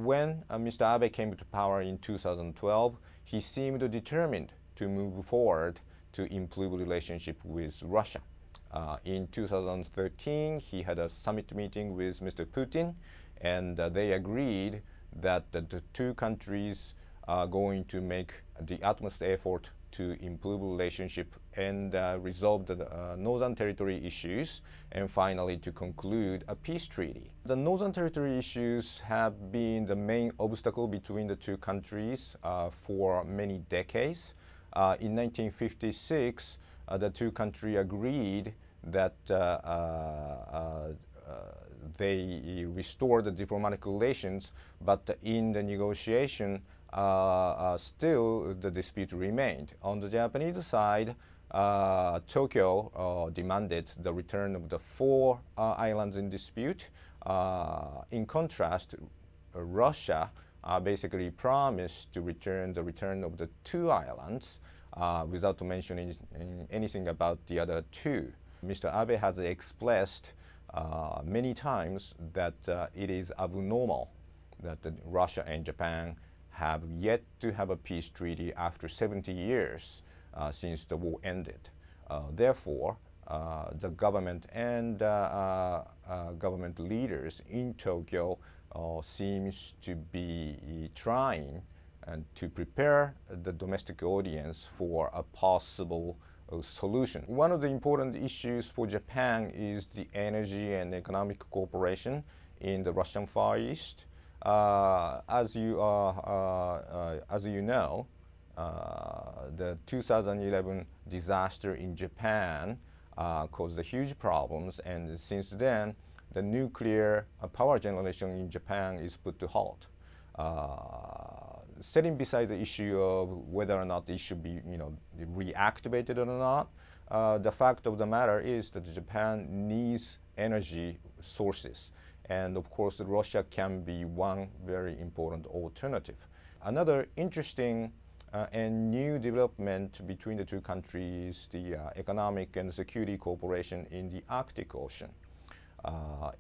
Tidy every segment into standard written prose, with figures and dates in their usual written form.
when Mr. Abe came to power in 2012, he seemed determined to move forward to improve relationship with Russia. In 2013, he had a summit meeting with Mr. Putin, and they agreed that the two countries are going to make the utmost effort to improve relationship and resolve the Northern Territory issues, and finally to conclude a peace treaty. The Northern Territory issues have been the main obstacle between the two countries for many decades. In 1956, the two countries agreed that they restored the diplomatic relations, but in the negotiation, still the dispute remained. On the Japanese side, Tokyo demanded the return of the 4 islands in dispute. In contrast, Russia basically promised to return of the 2 islands without mentioning anything about the other 2. Mr. Abe has expressed many times that it is abnormal that Russia and Japan have yet to have a peace treaty after 70 years since the war ended. Therefore, the government and government leaders in Tokyo seems to be trying to prepare the domestic audience for a possible solution. One of the important issues for Japan is the energy and economic cooperation in the Russian Far East. As you know, the 2011 disaster in Japan caused huge problems, and since then, the nuclear power generation in Japan is put to halt. Setting beside the issue of whether or not it should be, reactivated or not, the fact of the matter is that Japan needs energy sources. And of course, Russia can be one very important alternative. Another interesting and new development between the two countries is the economic and security cooperation in the Arctic Ocean.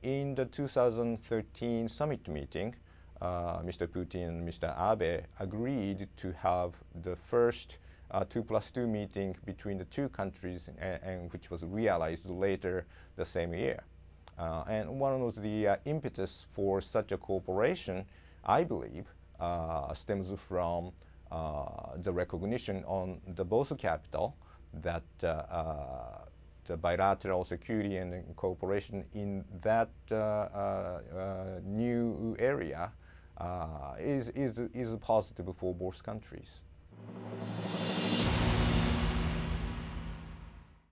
In the 2013 summit meeting, Mr. Putin and Mr. Abe agreed to have the first 2+2 meeting between the two countries, and which was realized later the same year. And one of the impetus for such a cooperation, I believe, stems from the recognition on the both capital that the bilateral security and cooperation in that new area is positive for both countries.